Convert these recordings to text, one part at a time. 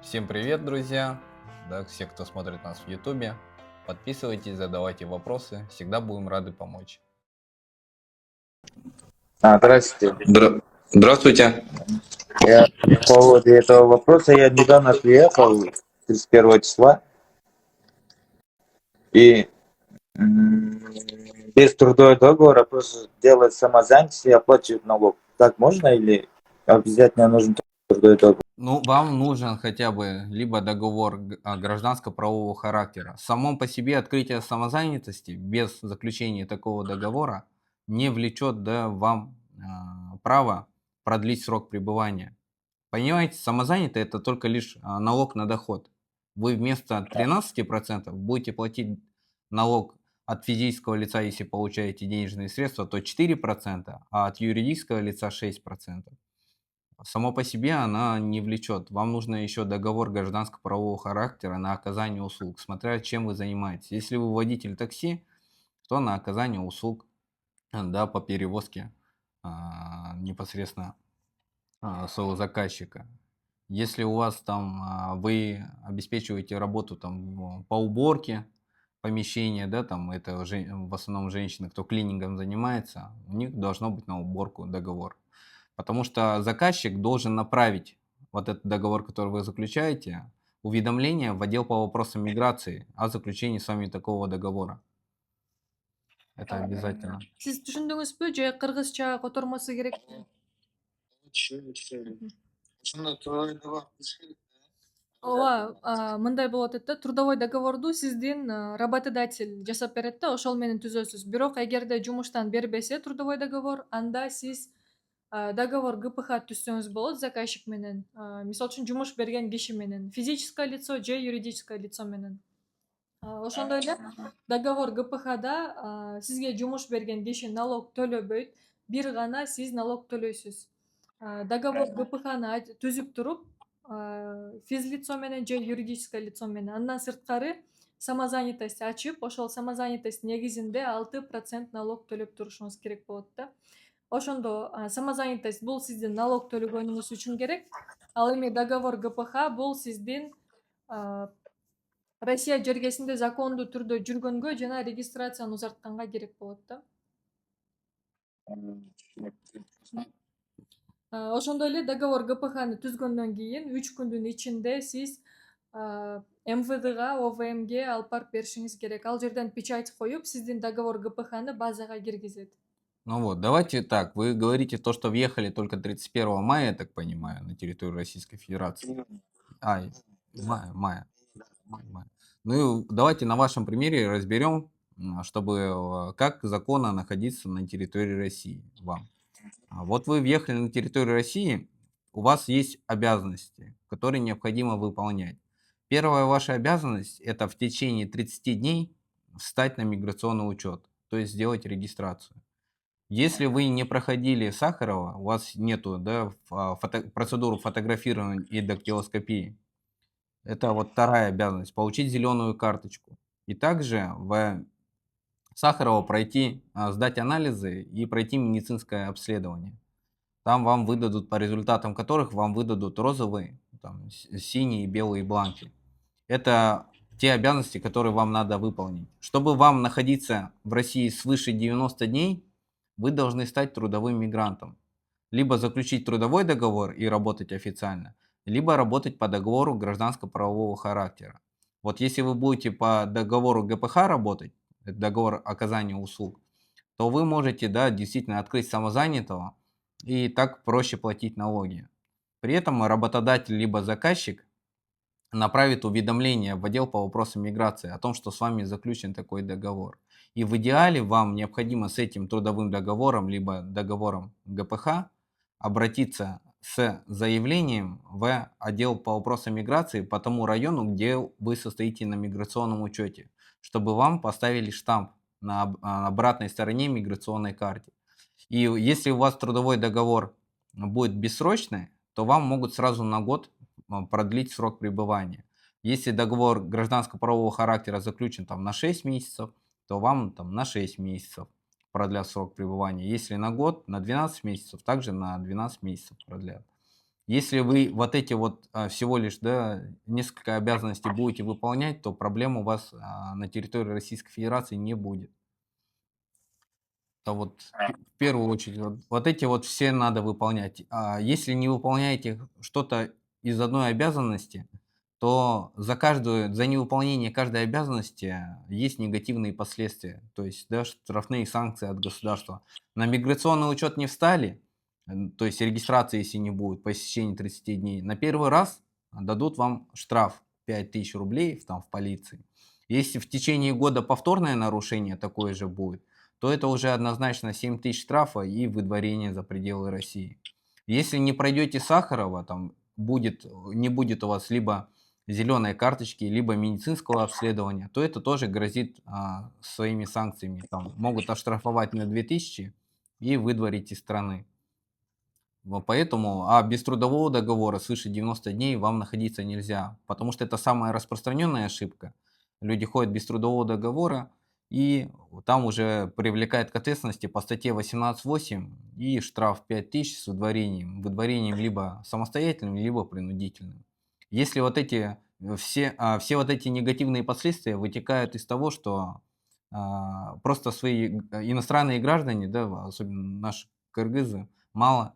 Всем привет, друзья! Да, все, кто смотрит нас в Ютубе, подписывайтесь, задавайте вопросы, всегда будем рады помочь. Здравствуйте. Здравствуйте. Я по поводу этого вопроса, я недавно приехал 31 числа, и м, без трудового договора просто делать самозанятость и оплачивать налог. Так можно или обязательно нужен трудовой договор? Ну, вам нужен хотя бы либо договор гражданско-правового характера. Само по себе открытие самозанятости без заключения такого договора не влечет вам право продлить срок пребывания. Понимаете, самозанятый это только лишь налог на доход. Вы вместо 13% будете платить налог от физического лица, если получаете денежные средства, то 4%, а от юридического лица 6%. Само по себе она не влечет. Вам нужно еще договор гражданско-правового характера на оказание услуг, смотря чем вы занимаетесь. Если вы водитель такси, то на оказание услуг да, по перевозке непосредственно своего заказчика. Если у вас там вы обеспечиваете работу там по уборке помещения, да, там это в основном женщины, кто клинингом занимается, у них должно быть на уборку договор. Потому что заказчик должен направить вот этот договор, который вы заключаете, уведомление в отдел по вопросам миграции о заключении с вами такого договора. Это обязательно. Сиз түшүндүңүзбү же кыргызча котормосу керекпи? Ошондо трудовой договор кылыш керек. Ооба, мындай болот да, трудовой договорду сиздин работодатель жасап берет да, ошол менен түзөсүз. Бирок эгерде жумуштан бербесе трудовой договор, анда сиз договор ГПХ түзсөңүз болот заказчик менен. Мисалы үчүн жумуш берген киши менен, физическое лицо же юридическое лицо менен. Ошондой эле договор ГПХда сизге жумуш берген киши налог төлөбөйт, бир гана сиз налог төлөйсүз. Договор ГПХны түзүп туруп, физлицо менен же юридическое лицо менен, андан сырткары самозанятость ачып, ошол самозанятость негизинде 6% налог төлөп турушуңуз керек болот да. Ошондо самозанятость бул сиздин налог төлөгөнүңүз үчүн керек. Ал эми договор ГПХ бул сиздин Россия жергесинде закондуу түрдө жүргөнгө жана регистрацияны узартканга керек болот да. Ошондой эле договор ГПХны түзгөндөн кийин 3 күндүн ичинде сиз МВДга, ОВМге алып барып беришиңиз керек. Ал жерден печать коюп, сиздин договор ГПХны базага киргизет. Ну вот, давайте так, вы говорите то, что въехали только 31 мая, я так понимаю, на территорию Российской Федерации. Ай, мая. Ну и давайте на вашем примере разберем, чтобы как законно находиться на территории России вам. Вот вы въехали на территорию России, у вас есть обязанности, которые необходимо выполнять. Первая ваша обязанность – это в течение 30 дней встать на миграционный учет, то есть сделать регистрацию. Если вы не проходили Сахарова, у вас нету процедуру фотографирования и дактилоскопии, это вот вторая обязанность – получить зеленую карточку. И также в Сахарова пройти, сдать анализы и пройти медицинское обследование. Там вам выдадут, по результатам которых вам выдадут розовые, там, синие и белые бланки. Это те обязанности, которые вам надо выполнить. Чтобы вам находиться в России свыше 90 дней, вы должны стать трудовым мигрантом. Либо заключить трудовой договор и работать официально, либо работать по договору гражданско-правового характера. Вот если вы будете по договору ГПХ работать, это договор оказания услуг, то вы можете, да, действительно открыть самозанятого и так проще платить налоги. При этом работодатель либо заказчик направит уведомление в отдел по вопросам миграции о том, что с вами заключен такой договор. И в идеале вам необходимо с этим трудовым договором, либо договором ГПХ обратиться с заявлением в отдел по вопросам миграции по тому району, где вы состоите на миграционном учете, чтобы вам поставили штамп на обратной стороне миграционной карты. И если у вас трудовой договор будет бессрочный, то вам могут сразу на год продлить срок пребывания. Если договор гражданско-правового характера заключен там, на 6 месяцев, то вам там, на 6 месяцев продлят срок пребывания. Если на год, на 12 месяцев, также на 12 месяцев продлят. Если вы вот эти вот всего лишь, да, несколько обязанностей будете выполнять, то проблем у вас на территории Российской Федерации не будет. Это вот в первую очередь вот эти вот все надо выполнять. Если не выполняете что-то из одной обязанности, то за невыполнение каждой обязанности есть негативные последствия. То есть, да, штрафные санкции от государства. На миграционный учет не встали, то есть регистрации, если не будет по истечении 30 дней, на первый раз дадут вам штраф 5000 рублей там, в полиции. Если в течение года повторное нарушение такое же будет, то это уже однозначно 7000 штрафа и выдворение за пределы России. Если не пройдете Сахарова, там не будет у вас либо зеленой карточки, либо медицинского обследования, то это тоже грозит своими санкциями. Там могут оштрафовать на 2000 и выдворить из страны. Поэтому, без трудового договора свыше 90 дней вам находиться нельзя, потому что это самая распространенная ошибка. Люди ходят без трудового договора, и там уже привлекает к ответственности по статье 18.8 и штраф 5000 с выдворением либо самостоятельным, либо принудительным. Если вот эти все вот эти негативные последствия вытекают из того, что просто свои иностранные граждане, да, особенно наши кыргызы, мало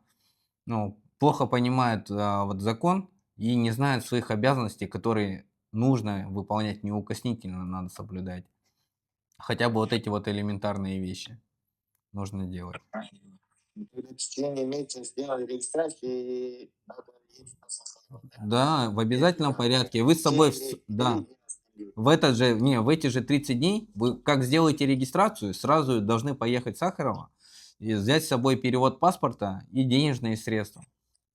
плохо понимают вот закон и не знают своих обязанностей, которые нужно выполнять неукоснительно, надо соблюдать. Хотя бы вот эти вот элементарные вещи нужно делать. В течение месяца сделали регистрацию и надо ездить на Сахарова. Да, в обязательном порядке. Вы с собой, да, в эти же 30 дней вы как сделаете регистрацию, сразу должны поехать в Сахарова и взять с собой перевод паспорта и денежные средства.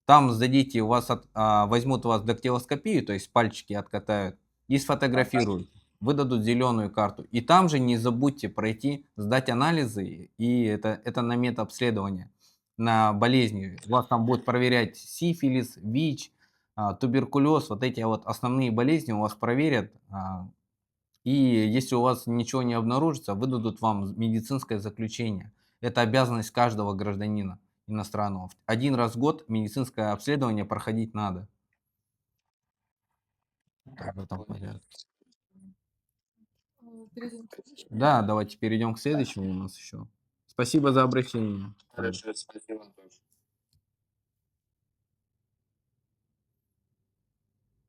Там сдадите, возьмут у вас дактилоскопию, то есть пальчики откатают, и сфотографируют. Выдадут зеленую карту. И там же не забудьте пройти, сдать анализы, и это на медобследование, на болезни. Вас там будут проверять сифилис, ВИЧ, туберкулез, вот эти вот основные болезни у вас проверят. И если у вас ничего не обнаружится, выдадут вам медицинское заключение. Это обязанность каждого гражданина иностранного. Один раз в год медицинское обследование проходить надо. Так, в этом порядке. Перейдем к следующему. Да, давайте перейдем к следующему у нас еще. Спасибо за обращение. Хорошо, спасибо тоже.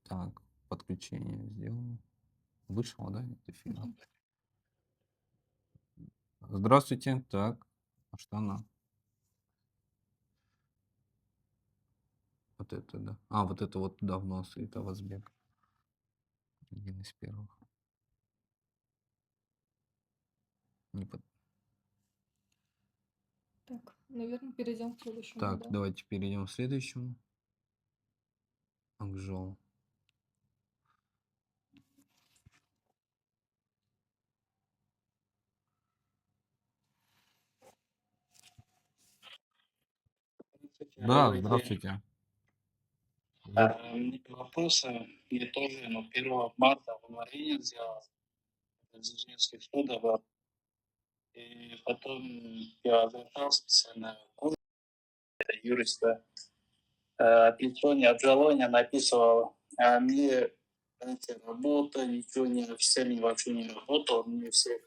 Так, подключение сделано. Вышел, да, из эфира? Здравствуйте. Так, а что она? Вот это, да. Вот это вот давно это Вазбек. Один из первых. Не под- Так, наверное, перейдем к следующему. Так, да. давайте перейдем к следующему. Акжол. Да, здравствуйте. Вопрос мне тоже, 1 марта увольнение сделал из Женевских судов, и потом я обратился на курс юриста, апелляционное обжалование написывал, а мне работа, ничего не официально вообще не работал, мне все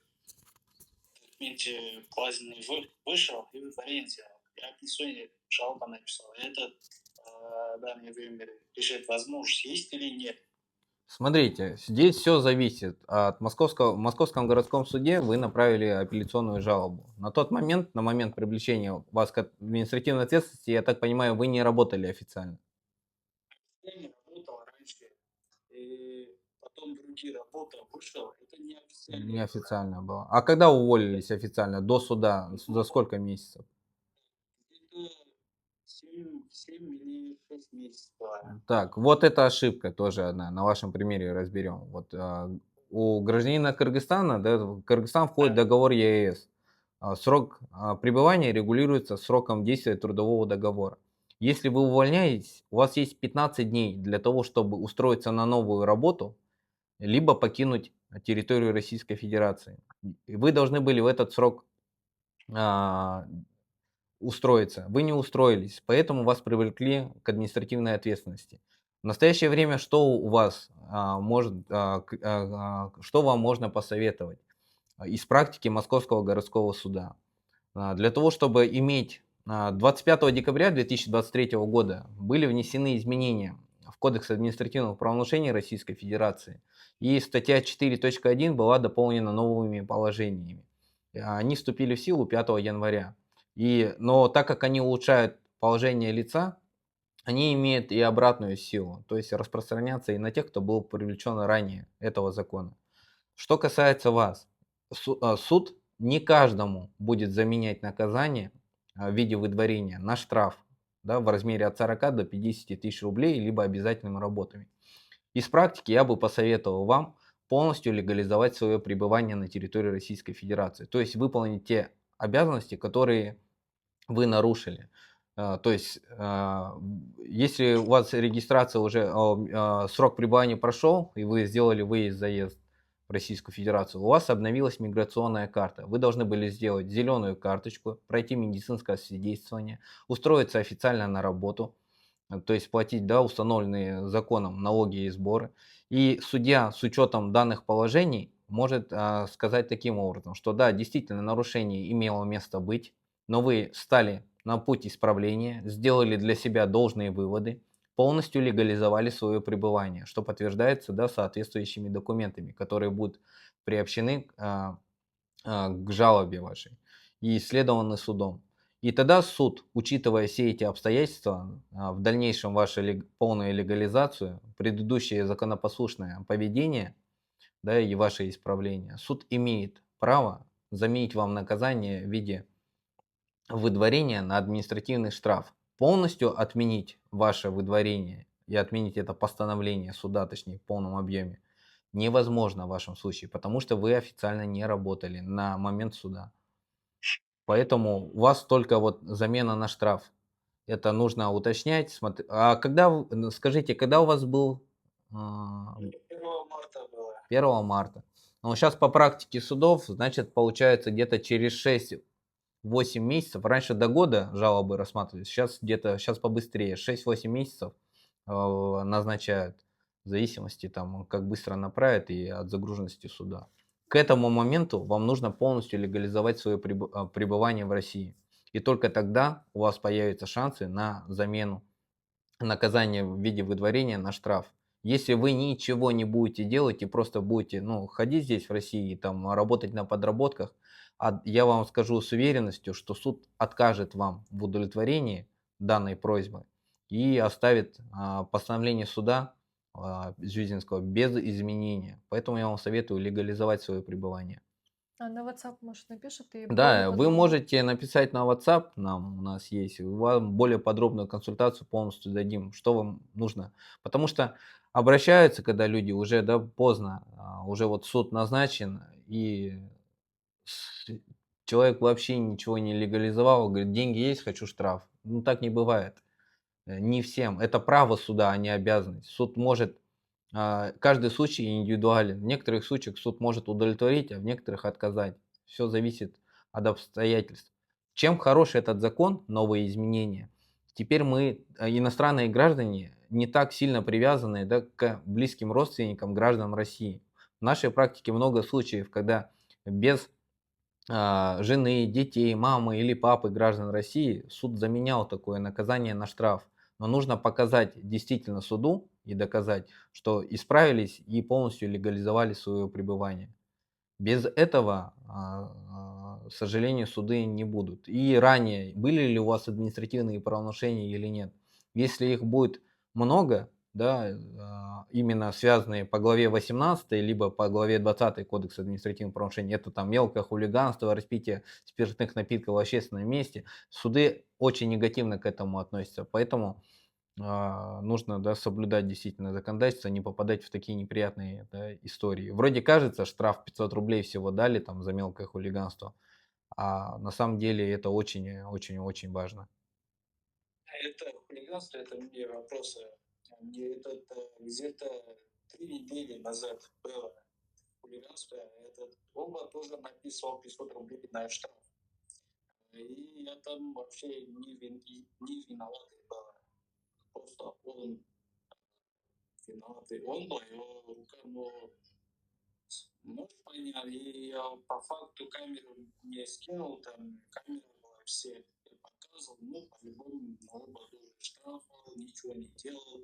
документы классные вышел и выдворение сделал. Я апелляционное жалоба написал. Это данное время решить возможность есть или нет. Смотрите, здесь все зависит от в Московском городском суде вы направили апелляционную жалобу. На тот момент, на момент привлечения вас к административной ответственности, я так понимаю, вы не работали официально. Я не работал раньше, и потом другие работы вышел, это не официально. Неофициально было. А когда уволились официально? До суда? За сколько месяцев? Где-то 7 или 6 месяцев. Так, вот эта ошибка тоже одна, на вашем примере разберем. Вот у гражданина Кыргызстана, да, Кыргызстан входит в договор ЕС. Срок пребывания регулируется сроком действия трудового договора. Если вы увольняетесь, у вас есть 15 дней для того, чтобы устроиться на новую работу, либо покинуть территорию Российской Федерации. И вы должны были в этот срок устроиться. Вы не устроились, поэтому вас привлекли к административной ответственности. В настоящее время что у вас что вам можно посоветовать из практики Московского городского суда? Для того, чтобы иметь 25 декабря 2023 года были внесены изменения в Кодекс административных правонарушений Российской Федерации, и статья 4.1 была дополнена новыми положениями. Они вступили в силу 5 января. Но так как они улучшают положение лица, они имеют и обратную силу, то есть распространяться и на тех, кто был привлечен ранее этого закона. Что касается вас, суд не каждому будет заменять наказание в виде выдворения на штраф, да, в размере от 40 до 50 тысяч рублей, либо обязательными работами. Из практики я бы посоветовал вам полностью легализовать свое пребывание на территории Российской Федерации, то есть выполнить те обязанности, которые вы нарушили. То есть, если у вас регистрация уже, срок пребывания прошел, и вы сделали выезд-заезд в Российскую Федерацию, у вас обновилась миграционная карта. Вы должны были сделать зеленую карточку, пройти медицинское освидетельствование, устроиться официально на работу, то есть платить, да, установленные законом налоги и сборы. И судья с учетом данных положений может сказать таким образом, что да, действительно нарушение имело место быть, но вы стали на путь исправления, сделали для себя должные выводы, полностью легализовали свое пребывание, что подтверждается, да, соответствующими документами, которые будут приобщены к жалобе вашей и исследованы судом. И тогда суд, учитывая все эти обстоятельства, в дальнейшем вашу полную легализацию, предыдущее законопослушное поведение, да, и ваше исправление, суд имеет право заменить вам наказание в виде выдворения на административный штраф. Полностью отменить ваше выдворение и отменить это постановление суда, точнее, в полном объеме, невозможно в вашем случае, потому что вы официально не работали на момент суда. Поэтому у вас только вот замена на штраф. Это нужно уточнять. А скажите, когда у вас был 1 марта было. 1 марта? Ну, сейчас по практике судов, значит, получается где-то через 6-8 месяцев. Раньше до года жалобы рассматривались, сейчас побыстрее. 6-8 месяцев назначают, в зависимости там, как быстро направят и от загруженности суда. К этому моменту вам нужно полностью легализовать свое пребывание в России. И только тогда у вас появятся шансы на замену наказания в виде выдворения на штраф. Если вы ничего не будете делать и просто будете ходить здесь в России и там работать на подработках, я вам скажу с уверенностью, что суд откажет вам в удовлетворении данной просьбы и оставит постановление суда Зюзинского без изменения. Поэтому я вам советую легализовать свое пребывание. А на WhatsApp, может, напишет и Да, более вы подробно. можете написать на WhatsApp, у нас есть, вам более подробную консультацию полностью дадим, что вам нужно. Потому что обращаются, когда люди уже, да, поздно, уже вот суд назначен, и с- человек вообще ничего не легализовал, говорит, деньги есть, хочу штраф. Ну, так не бывает. Не всем. Это право суда, а не обязанность. Суд может, каждый случай индивидуален. В некоторых случаях суд может удовлетворить, а в некоторых отказать. Все зависит от обстоятельств. Чем хорош этот закон, новые изменения? Теперь мы, иностранные граждане, не так сильно привязаны, да, к близким родственникам граждан России. В нашей практике много случаев, когда без жены, детей, мамы или папы граждан России суд заменял такое наказание на штраф. Но нужно показать действительно суду и доказать, что исправились и полностью легализовали свое пребывание. Без этого, к сожалению, суды не будут. И ранее были ли у вас административные правонарушения или нет? Если их будет много, да, именно связанные по главе 18 либо по главе 20 Кодекса административных правонарушений, это там мелкое хулиганство, распитие спиртных напитков в общественном месте, суды очень негативно к этому относятся. Поэтому нужно, да, соблюдать действительно законодательство, не попадать в такие неприятные, да, истории. Вроде кажется, штраф 500 рублей всего дали там за мелкое хулиганство, а на самом деле это очень важно. Это хулиганство, это мне вопросы. Мне это где-то 3 недели назад было хулиганство. Он тоже написал 500 рублей на штраф. И я там вообще не виноватый был. Просто он виноватый. Он была его рука, но можешь понять, и я по факту камеру не скинул, там камера была все. Я показывал, ну, по-любому, оба тоже штраф, ничего не делал.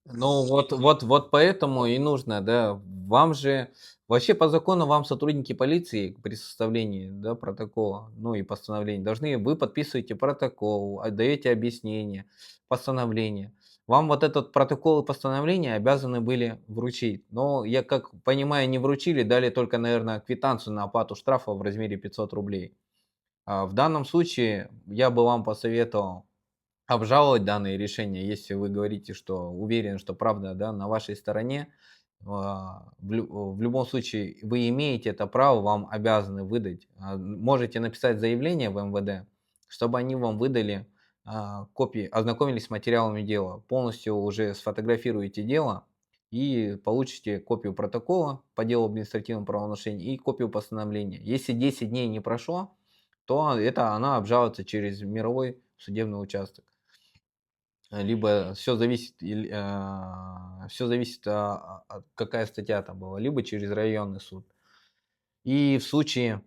Ну, вот поэтому и нужно, да. Вам же, вообще по закону, вам сотрудники полиции при составлении, да, протокола, ну и постановления, вы подписываете протокол, даете объяснение, постановление. Вам вот этот протокол и постановление обязаны были вручить. Но я как понимаю, не вручили, дали только, наверное, квитанцию на оплату штрафа в размере 500 рублей. В данном случае я бы вам посоветовал обжаловать данные решения, если вы говорите, что уверены, что правда, да, на вашей стороне. В любом случае вы имеете это право, вам обязаны выдать. Можете написать заявление в МВД, чтобы они вам выдали копии, ознакомились с материалами дела, полностью уже сфотографируете дело и получите копию протокола по делу об административном правонарушении и копию постановления. Если 10 дней не прошло, то она обжалуется через мировой судебный участок. Либо все зависит, какая статья там была, либо через районный суд. И в случае,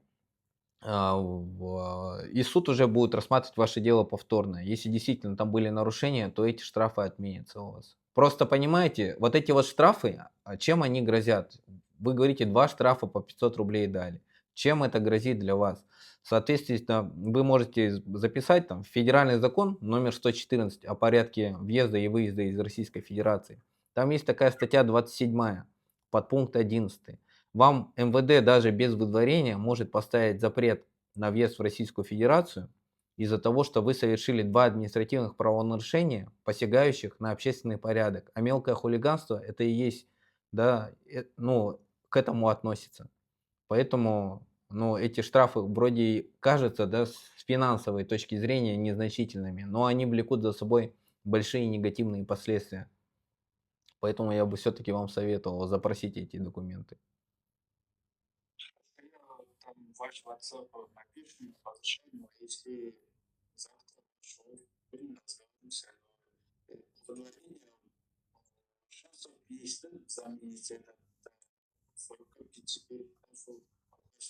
и суд уже будет рассматривать ваше дело повторно. Если действительно там были нарушения, то эти штрафы отменятся у вас. Просто понимаете, вот эти вот штрафы, чем они грозят? Вы говорите, 2 штрафа по 500 рублей дали. Чем это грозит для вас? Соответственно, вы можете записать там федеральный закон номер 114 о порядке въезда и выезда из Российской Федерации. Там есть такая статья 27, подпункт 11. Вам МВД даже без выдворения может поставить запрет на въезд в Российскую Федерацию из-за того, что вы совершили 2 административных правонарушения, посягающих на общественный порядок. А мелкое хулиганство это и есть, да, ну, к этому относится. Поэтому, ну, эти штрафы вроде и кажутся, да, с финансовой точки зрения незначительными, но они влекут за собой большие негативные последствия. Поэтому я бы все-таки вам советовал запросить эти документы. Я там ваш WhatsApp напишу по решению, если завтра пошел, будем разговаривать. Удовлетворение шансов есть заменить это. Как теперь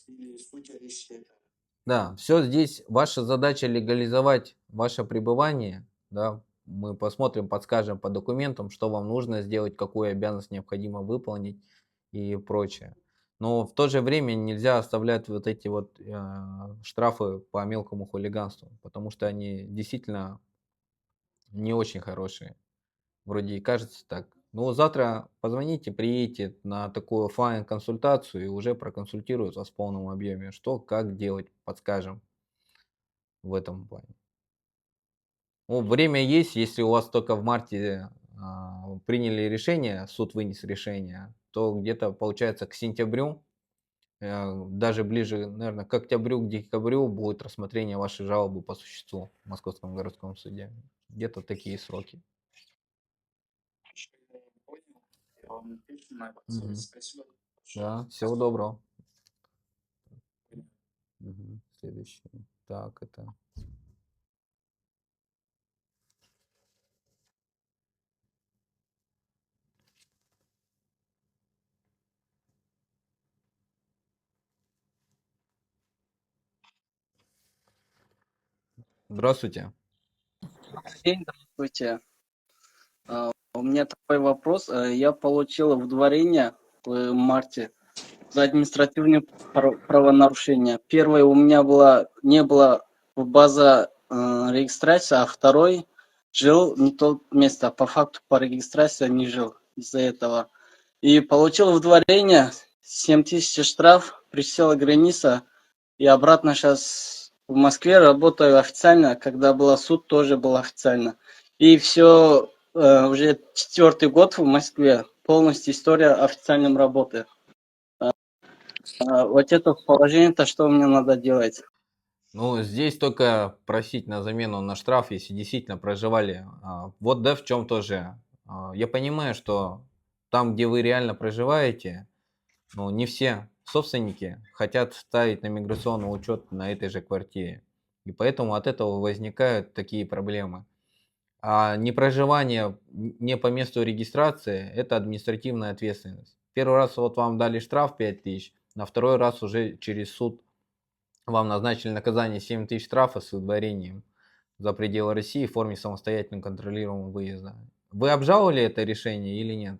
или случай решить это. Да, все здесь, ваша задача легализовать ваше пребывание, да, мы посмотрим, подскажем по документам, что вам нужно сделать, какую обязанность необходимо выполнить и прочее. Но в то же время нельзя оставлять вот эти вот штрафы по мелкому хулиганству, потому что они действительно не очень хорошие. Вроде и кажется так. Ну, завтра позвоните, приедете на такую оффлайн консультацию и уже проконсультируют вас в полном объеме, что, как делать, подскажем в этом плане. Ну, время есть, если у вас только в марте приняли решение, суд вынес решение, то где-то получается к сентябрю, даже ближе, наверное, к октябрю, к декабрю будет рассмотрение вашей жалобы по существу в Московском городском суде. Где-то такие сроки. Я понял, я вам напишу на WhatsApp. Мгм. Спасибо. Да, всего доброго. Мгм. Следующий. Так, это. Здравствуйте. День, здравствуйте. У меня такой вопрос. Я получил удворение в марте за административные правонарушения. Первое у меня не было база регистрации, а второй жил не то место. По факту по регистрации не жил из-за этого. И получил удворение, 7000 штраф, присела граница. И обратно сейчас в Москве работаю официально, когда был суд, тоже был официально. И все, уже 4-й год в Москве, полностью история официальной работы. Вот это положение-то, что мне надо делать? Ну, здесь только просить на замену на штраф, если действительно проживали. Вот да, в чем тоже. Я понимаю, что там, где вы реально проживаете, ну, не все собственники хотят ставить на миграционный учет на этой же квартире. И поэтому от этого возникают такие проблемы. А непроживание не по месту регистрации – это административная ответственность. Первый раз вот вам дали штраф 5000, на второй раз уже через суд вам назначили наказание 7000 штрафа с выдворением за пределы России в форме самостоятельно контролируемого выезда. Вы обжаловали это решение или нет?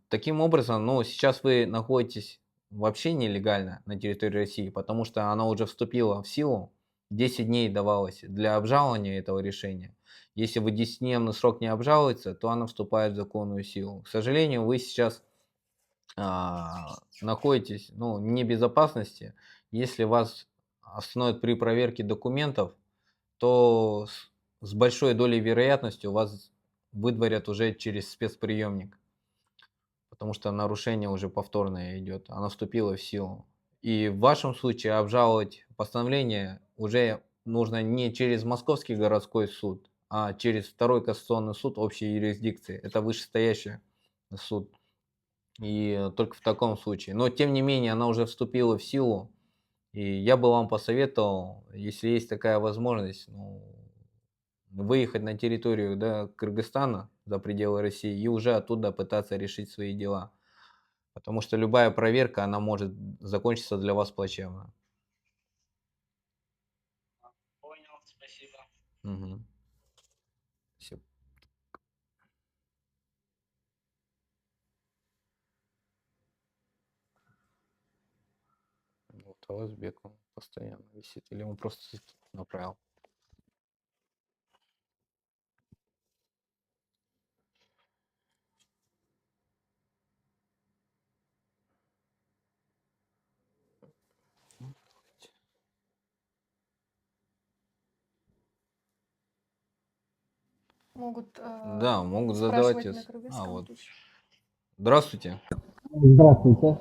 Таким образом, ну, сейчас вы находитесь вообще нелегально на территории России, потому что она уже вступила в силу. 10 дней давалось для обжалования этого решения. Если вы 10-дневный срок не обжалуется, то она вступает в законную силу. К сожалению, вы сейчас находитесь, ну, в небезопасности. Если вас остановят при проверке документов, то с большой долей вероятности вас выдворят уже через спецприемник, потому что нарушение уже повторное идет, оно вступило в силу. И в вашем случае обжаловать постановление уже нужно не через Московский городской суд, а через Второй кассационный суд общей юрисдикции. Это вышестоящий суд. И только в таком случае. Но тем не менее, она уже вступила в силу. И я бы вам посоветовал, если есть такая возможность, ну, выехать на территорию, да, Кыргызстана за пределы России и уже оттуда пытаться решить свои дела. Потому что любая проверка, она может закончиться для вас плачевно. Понял, спасибо. Мгм. Всё. Вот, а Озбек, он постоянно висит. Или он просто направил. Могут Да, могут задавать. спрашивать на Вот. кыргызском тоже. Здравствуйте. Здравствуйте,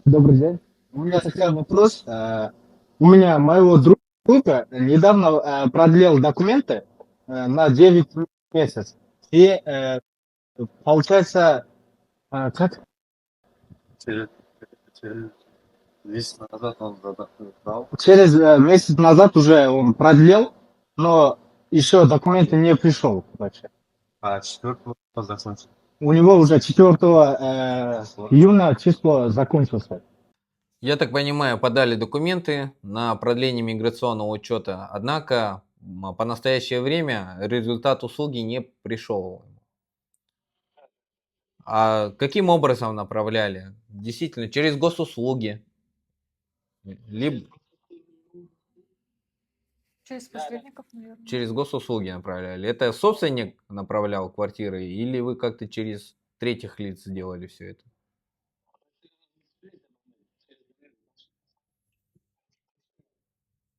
добрый день. У меня такой вопрос. У меня моего друга недавно продлил документы на 9 месяцев. И получается, как Через месяц назад он дал. через месяц назад уже он продлил, но еще документы не пришел вообще. А 4-го закончил. У него уже 4 июня число закончился. Я так понимаю, подали документы на продление миграционного учета, однако по настоящее время результат услуги не пришел. А каким образом направляли? Действительно, через госуслуги. Либо Через посредников, наверное. через госуслуги направляли. Это собственник направлял квартиры или вы как-то через третьих лиц сделали все это?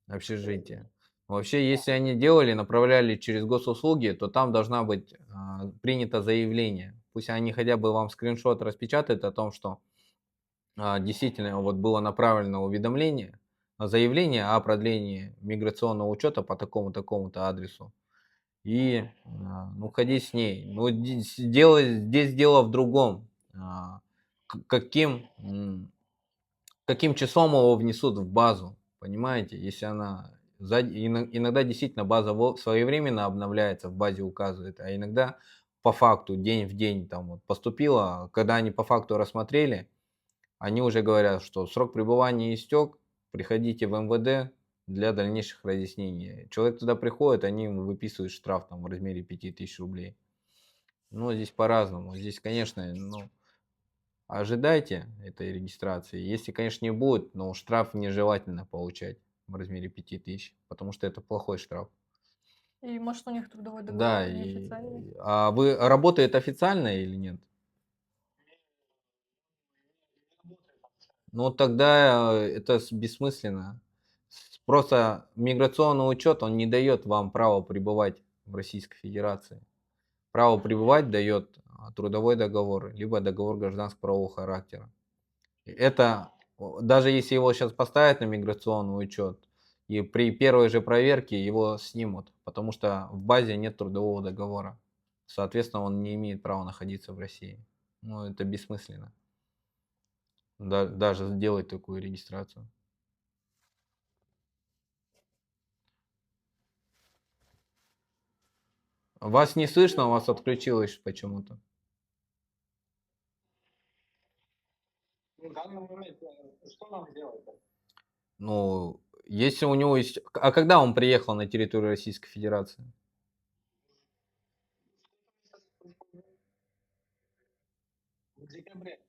Общежитие. Вообще, если они делали, направляли через госуслуги, то там должна быть принято заявление. Пусть они хотя бы вам скриншот распечатают о том, что действительно вот было направлено уведомление, заявление о продлении миграционного учета по такому-то адресу. И ну, ходи с ней. Но здесь дело в другом. Каким числом его внесут в базу, понимаете? Если она иногда действительно база своевременно обновляется, в базе указывает, а иногда по факту день в день там вот поступило, когда они по факту рассмотрели, они уже говорят, что срок пребывания истек, приходите в МВД для дальнейших разъяснений. Человек туда приходит, они ему выписывают штраф там в размере 5000 рублей. Ну, здесь по-разному. Здесь, конечно, ну, ожидайте этой регистрации. Если, конечно, не будет, но штраф нежелательно получать в размере 5000, потому что это плохой штраф. И может у них трудовой договор Да, неофициальный. а вы работает официально или нет? Ну, тогда это бессмысленно. Просто миграционный учет, он не дает вам право пребывать в Российской Федерации. Право пребывать дает трудовой договор, либо договор гражданско-правового характера. Это, даже если его сейчас поставят на миграционный учет, и при первой же проверке его снимут, потому что в базе нет трудового договора. Соответственно, он не имеет права находиться в России. Ну, это бессмысленно. Даже сделать такую регистрацию. Вас не слышно, у вас отключилось почему-то. В данный момент, что нам делать? Ну, если у него есть... А когда он приехал на территорию Российской Федерации? В декабре.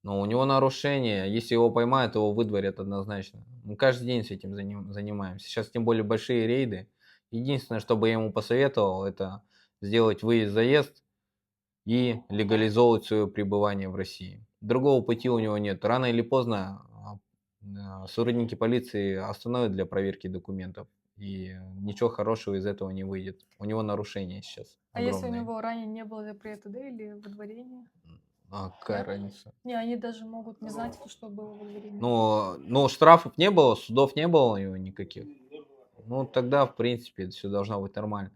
Ну, у него нарушение. Если его поймают, его выдворят однозначно. Мы каждый день с этим занимаемся. Сейчас тем более большие рейды. Единственное, что бы я ему посоветовал, это сделать выезд-заезд и легализовывать свое пребывание в России. Другого пути у него нет. Рано или поздно сотрудники полиции остановят для проверки документов. И ничего хорошего из этого не выйдет. У него нарушения сейчас А если у огромные. него ранее не было запрета, да, или выдворения? А какая Нет? разница? Не, они даже могут не знать, что было выдворение. Но штрафов не было, судов не было у него никаких. Ну, тогда, в принципе, это все должно быть нормально.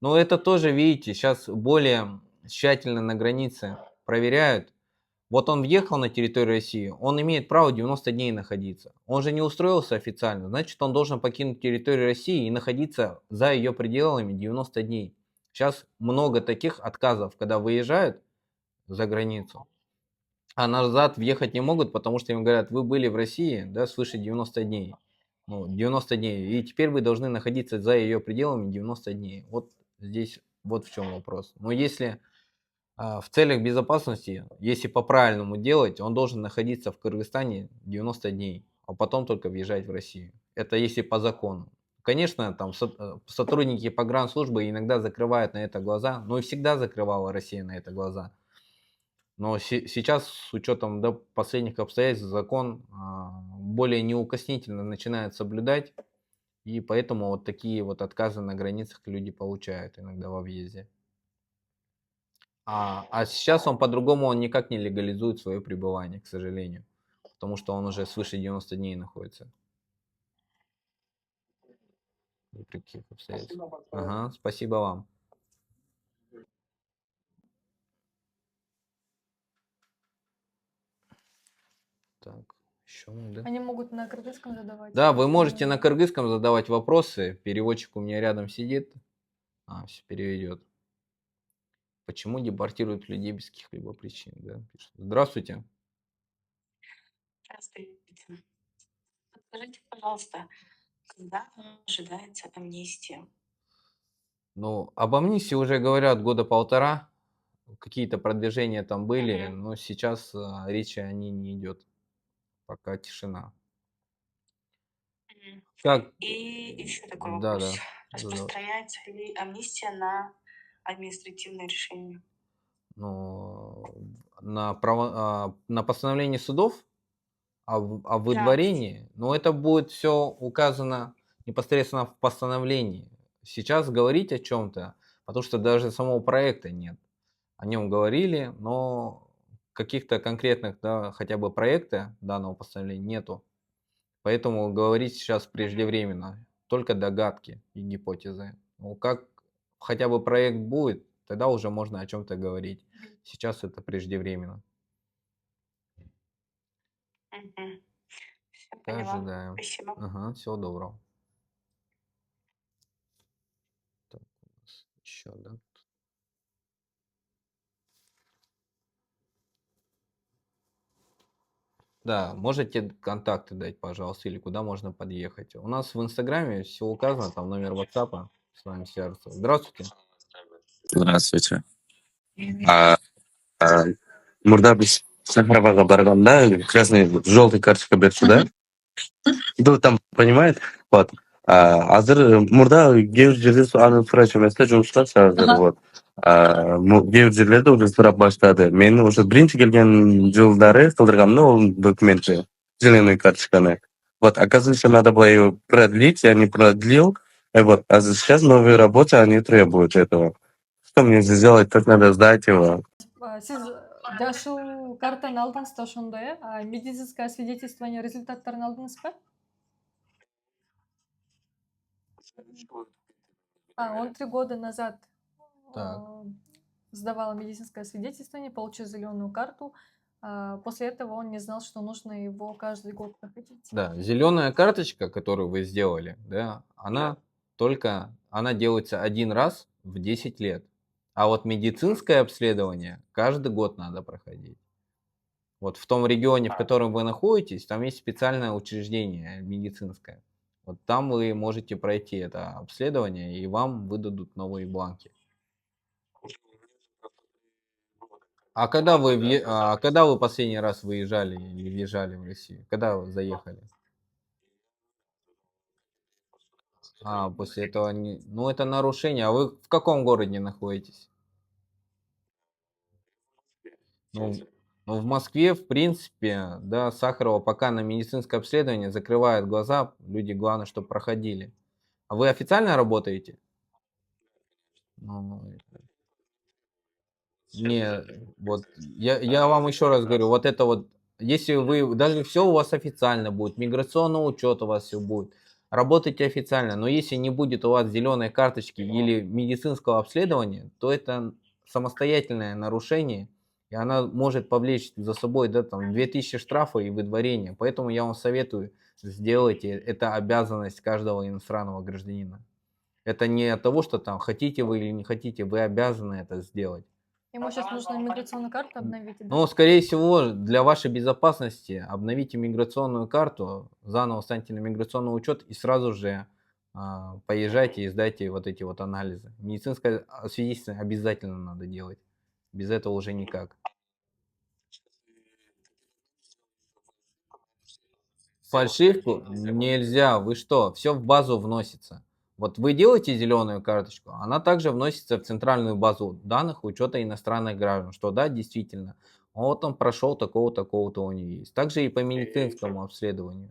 Но это тоже, видите, сейчас более тщательно на границе проверяют. Вот он въехал на территорию России, он имеет право 90 дней находиться. Он же не устроился официально, значит, он должен покинуть территорию России и находиться за ее пределами 90 дней. Сейчас много таких отказов, когда выезжают за границу, а назад въехать не могут, потому что им говорят, вы были в России, да, свыше 90 дней. Ну, 90 дней. И теперь вы должны находиться за ее пределами 90 дней. Вот здесь вот в чем вопрос. Но если в целях безопасности, если по-правильному делать, он должен находиться в Кыргызстане 90 дней, а потом только въезжать в Россию. Это если по закону. Конечно, там сотрудники погранслужбы иногда закрывают на это глаза, но и всегда закрывала Россия на это глаза. Но сейчас, с учетом, да, последних обстоятельств, закон более неукоснительно начинает соблюдать, и поэтому вот такие вот отказы на границах люди получают иногда во въезде. А сейчас он никак не легализует свое пребывание, к сожалению, потому что он уже свыше 90 дней находится. И при каких обстоятельствах. Спасибо большое. Ага, спасибо вам. Так, еще мы, да? Они могут на кыргызском задавать. Да, вы можете на кыргызском задавать вопросы. Переводчик у меня рядом сидит. Все переведет. Почему депортируют людей без каких-либо причин? Да? Пишет. Здравствуйте. Здравствуйте. Подскажите, пожалуйста, когда ожидается амнистия? Ну, об амнистии уже говорят года полтора. Какие-то продвижения там были, Мгм. но сейчас речи о ней не идет. Пока тишина. Мгм. Как? И еще такой Да, вопрос. да. Распространяется ли амнистия на административное решение? Ну, на постановление судов о Да. выдворении, но это будет все указано непосредственно в постановлении. Сейчас говорить о чем-то, потому что даже самого проекта нет. О нем говорили, но каких-то конкретных, да, хотя бы проекта данного постановления нету. Поэтому говорить сейчас преждевременно. Только догадки и гипотезы. Ну, как хотя бы проект будет, тогда уже можно о чем-то говорить. Сейчас это преждевременно. Мгм. Всё поняла. Ожидаем. Спасибо. Ага, всего доброго. Так, у нас еще, да? Да, можете контакты дать, пожалуйста, или куда можно подъехать. У нас в Инстаграме все указано, там номер WhatsApp с вами свяжется. Здравствуйте. Здравствуйте. А, а, Мурда біз Сахарабаға барғанда красный желтый карточка берді да. Ну там понимает, вот. Азыр мурда кейбір жерде аны врач емес та жұмысқа қазір вот. Кейбір жерлерде уже сұрап баштады. Мен уже бірінші келген жылдары қылдырғанмын ол документті, зеленый карточканы. Вот, оказывается, надо было ее продлить, я не продлил. И вот, а сейчас новые работы, они требуют этого. Что мне сделать, как надо сдать его? Сіз жашыл картаны алдыңыз да ошондой, медицинское свидетельствование результаттарын алдыңыз ба? 3 года назад Так. сдавала медицинское свидетельствование, получил зеленую карту. После этого он не знал, что нужно его каждый год проходить. Да, зеленая карточка, которую вы сделали, да, она только она делается один раз в 10 лет. А вот медицинское обследование каждый год надо проходить. Вот в том регионе, в котором вы находитесь, там есть специальное учреждение медицинское. Вот там вы можете пройти это обследование, и вам выдадут новые бланки. А когда вы последний раз выезжали или въезжали в Россию? Когда вы заехали? После этого не... Ну, это нарушение. А вы в каком городе находитесь? Ну, в Москве, в принципе, да, Сахарова пока на медицинское обследование закрывает глаза. Люди, главное, чтобы проходили. А вы официально работаете? Ну, не, вот я вам еще раз говорю, вот это вот, если вы, даже все у вас официально будет, миграционный учет у вас все будет, работайте официально, но если не будет у вас зеленой карточки или медицинского обследования, то это самостоятельное нарушение, и она может повлечь за собой, да, там, 2000 штрафа и выдворение. Поэтому я вам советую, сделайте, это обязанность каждого иностранного гражданина. Это не от того, что там хотите вы или не хотите, вы обязаны это сделать. Ему сейчас нужно миграционную карту обновить, да? Ну, скорее всего, для вашей безопасности обновите миграционную карту, заново встаньте на миграционный учет и сразу же поезжайте и сдайте вот эти вот анализы. Медицинское свидетельство обязательно надо делать. Без этого уже никак. Фальшивку нельзя. Вы что? Все в базу вносится. Вот вы делаете зеленую карточку, она также вносится в центральную базу данных учета иностранных граждан, что да, действительно, вот он прошел такого-то, такого-то у него есть. Также и по медицинскому обследованию.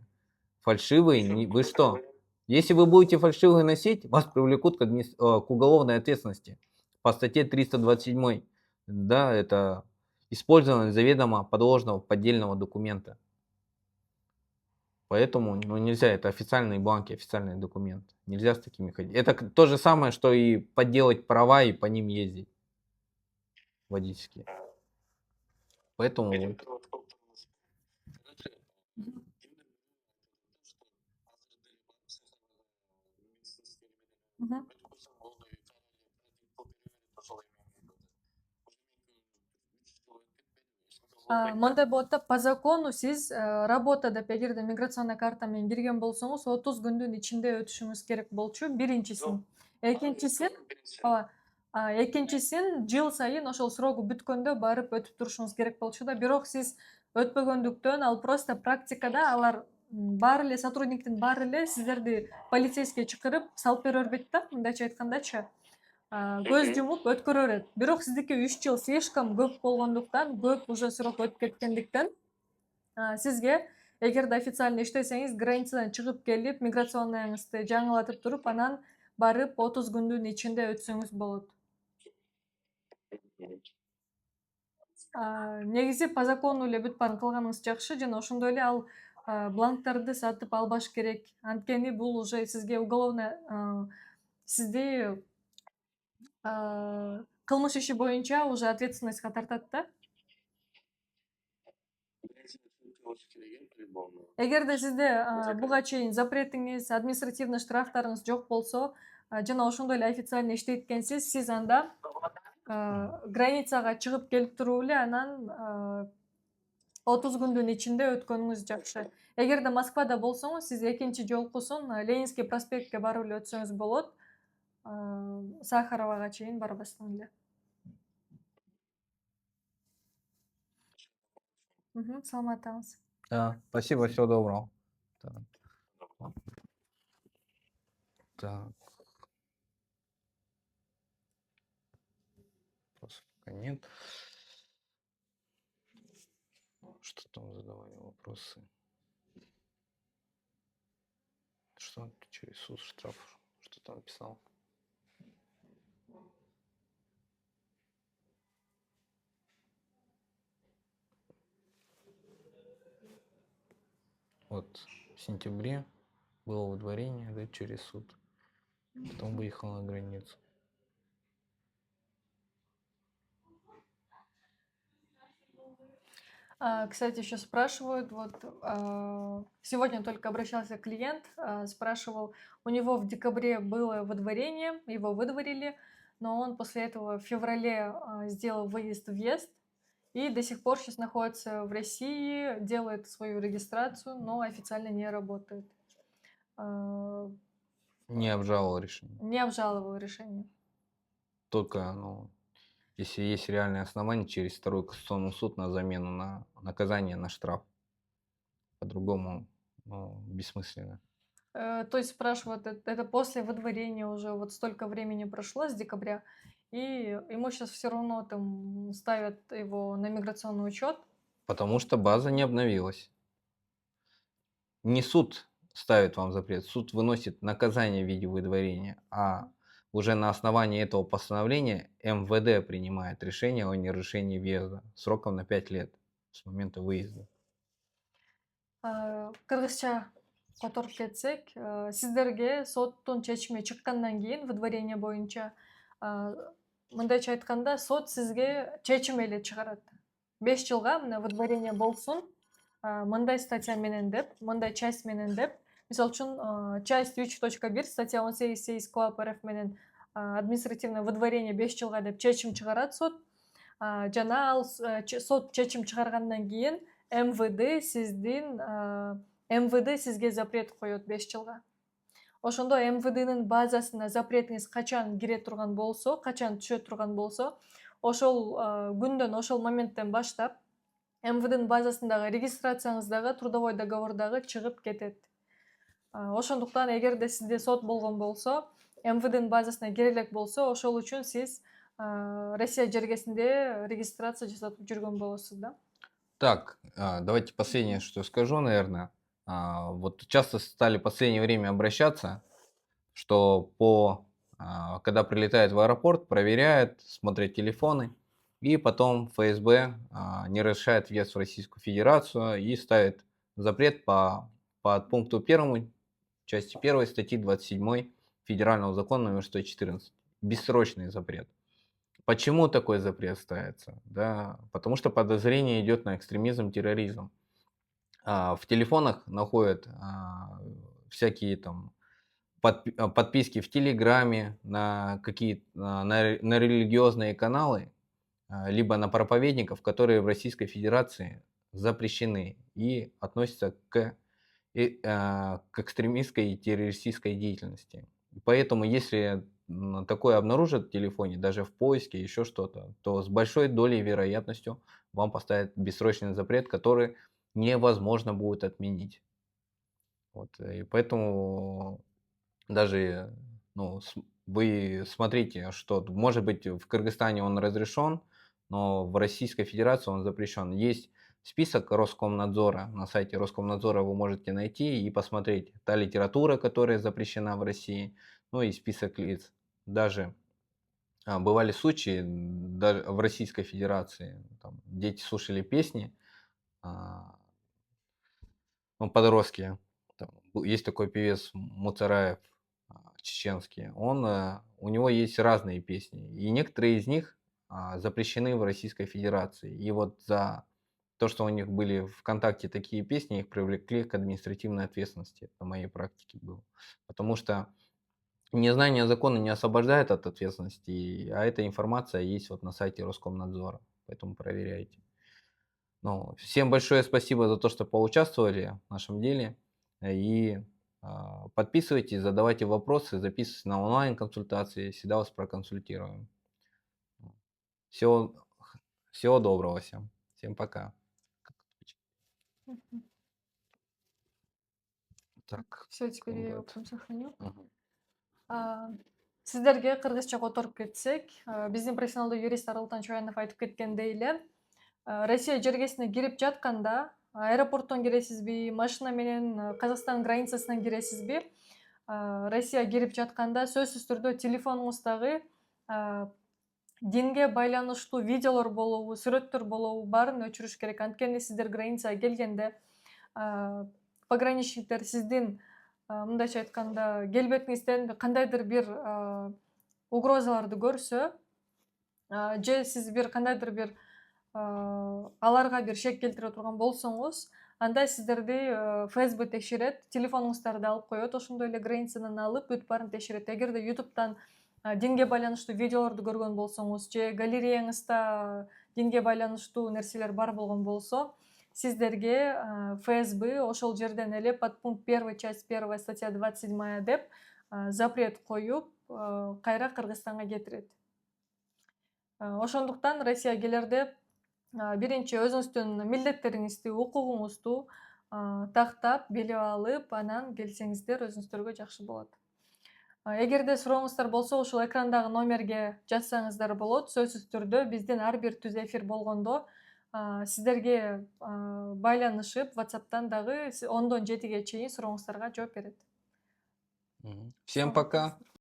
Фальшивые, вы что? Если вы будете фальшивые носить, вас привлекут к уголовной ответственности по статье 327. Да, это использование заведомо подложного поддельного документа. Поэтому нельзя, это официальные бланки, официальный документ. Нельзя с такими ходить. Это то же самое, что и подделать права и по ним ездить водительские. Поэтому Мгм. Мындай болот да, по закону сиз работа деп эгерде миграционный карта менен кирген болсоңуз 30 күндүн ичинде өтүшүңүз керек болчу биринчисин. Экинчисин ооба, экинчисин жыл сайын ошол срогу бүткөндө барып өтүп турушуңуз керек болчу да. Бирок сиз өтпөгөндүктөн ал просто практикада алар баары эле сотрудниктин баары эле сиздерди полицейскийге чакырып салып бере бербейт да, мындайча айткандачы. Көз жумуп өткөрө берет. Бирок сиздики 3 жыл слишком көп болгондуктан, көп уже срок өтүп кеткендиктен, сизге эгерде официально иштесеңиз, границадан чыгып келип, миграционныйыңызды жаңылатып туруп, анан барып 30 күндүн ичинде өтсөңүз болот. Негизи по закону эле бүт баарын кылганыңыз жакшы, жана ошондой эле ал бланктарды сатып албаш керек. Анткени бул уже сизге уголовно сизди кылмыш иши боюнча уже ответственностька тартат да. Эгерде сизде буга чейин запретиңиз, административный штрафтарыңыз жок болсо, жана ошондой эле официально иштейт экенсиз, сиз анда границага чыгып келип туруп эле анан 30 күндүн ичинде өткөнүңүз жакшы. Эгерде Москвада болсоңуз, сиз экинчи жолкусун Ленинский проспектке барып эле өтсөңүз болот. Сахаровага чейин барбастан эле. Саламатыңыз. Да, спасибо, всего доброго. Так. Вопросов пока нет. Что там задавали вопросы? Что через суд штраф? Что там писал? Вот в сентябре было выдворение, да, через суд. Потом выехал на границу. Кстати, еще спрашивают, вот сегодня только обращался клиент, спрашивал, у него в декабре было выдворение, его выдворили, но он после этого в феврале сделал выезд-въезд и до сих пор сейчас находится в России, делает свою регистрацию, но официально не работает. А, Не обжаловал решение. Не обжаловал решение. Только, ну, если есть реальные основания, через второй конституционный суд на замену на наказание на штраф. По-другому, ну, бессмысленно. То есть спрашивают, это после выдворения уже вот столько времени прошло с декабря, и ему сейчас все равно там ставят его на миграционный учет. Потому что база не обновилась. Не суд ставит вам запрет, суд выносит наказание в виде выдворения, а уже на основании этого постановления МВД принимает решение о неразрешении въезда сроком на 5 лет с момента выезда. Кыргызча которуп кетсек, сиздерге соттун чечими чыккандан кийин выдворение боюнча мындайча айтканда сот сизге чечим эле чыгарат. 5 жылга мына выдворение болсун, мындай статья менен деп, мындай часть менен деп. Мисалы үчүн часть 3.1 статья 18 КоАП РФ менен административное выдворение 5 жылга деп чечим чыгарат сот. Жана ал сот чечим чыгаргандан кийин МВД сизге запрет коет 5 жылга. Ошондо МВДнин базасына запретиңиз качан кире турган болсо, качан түшө турган болсо, ошол күндөн, ошол моменттен баштап МВДнин базасындагы регистрацияңыздагы трудовой договордагы чыгып кетет. Ошондуктан эгерде сизде сот болгон болсо, МВДнин базасына кире элек болсо, ошол үчүн сиз Россия жергесинде регистрация жасатып жүргөн болосуз да. Так, давайте последнее, что скажу, наверное. Вот часто стали в последнее время обращаться, что когда прилетает в аэропорт, проверяют, смотрят телефоны, и потом ФСБ не разрешает въезд в Российскую Федерацию и ставит запрет по пункту 1 части 1 статьи 27 Федерального закона номер 114. Бессрочный запрет. Почему такой запрет ставится? Да, потому что подозрение идет на экстремизм, терроризм. В телефонах находят всякие там подписки в Телеграме на на религиозные каналы, либо на проповедников, которые в Российской Федерации запрещены и относятся к экстремистской и террористической деятельности. Поэтому, если такое обнаружат в телефоне, даже в поиске, еще что-то, то с большой долей вероятностью вам поставят бессрочный запрет, который невозможно будет отменить. Вот, и поэтому даже вы смотрите, что может быть в Кыргызстане он разрешен, но в Российской Федерации он запрещен. Есть список Роскомнадзора, на сайте Роскомнадзора вы можете найти и посмотреть та литература, которая запрещена в России, ну и список лиц. Даже бывали случаи даже в Российской Федерации, там, дети слушали песни, подростки. Там, есть такой певец Муцараев, чеченский. У него есть разные песни, и некоторые из них запрещены в Российской Федерации. И вот за то, что у них были в ВКонтакте такие песни, их привлекли к административной ответственности. Это на моей практике было. Потому что незнание закона не освобождает от ответственности, а эта информация есть вот на сайте Роскомнадзора. Поэтому проверяйте. Всем большое спасибо за то, что поучаствовали в нашем деле. И подписывайтесь, задавайте вопросы, записывайтесь на онлайн-консультации. Всегда вас проконсультируем. Всего доброго всем. Всем пока. Так. Все, теперь я его вот. потом сохраню. Мгм. Сиздерге кыргызча которуп кетсек, биздин профессионалдуу юрист Арылтан Чоянов айтып кеткендей эле, Россия жергесине кирип жатканда, аэропорттон киресизби, машина менен Казакстан границасынан киресизби, Россия кирип жатканда сөзсүз түрдө телефонуңуздагы динге байланыштуу видеолор болобу, сүрөттөр болобу баарын өчүрүш керек. Анткени сиздер границага келгенде пограничниктер сиздин мындайча айтканда келбетиңизден кандайдыр бир угрозаларды көрсө, же сиз бир кандайдыр бир аларга бир шек келтире турган болсоңуз, анда сиздерди ФСБ текшерет, телефонуңуздарды алып коет, ошондой эле границадан алып бүт баарын текшерет. Эгерде YouTube'дан динге байланыштуу видеолорду көргөн болсоңуз же галереяңызда динге байланыштуу нерселер бар болгон болсо, сиздерге ФСБ ошол жерден эле подпункт 1, часть 1, статья 27 деп запрет коюп, кайра Кыргызстанга кетирет. Ошондуктан Россия келерде биринчи өзүңүздүн милдеттериңизди, укугуңузду тактап, билип алып, анан келсеңиздер өзүңүздөргө жакшы болот. Эгерде сурооңуздар болсо, ушул экрандагы номерге жазсаңыздар болот. Сөзсүз түрдө биздин ар бир түз эфир болгондо сиздерге байланышып, WhatsApp'тан дагы 10-дон 7-ге чейин сурооңуздарга жооп берет. Всем пока.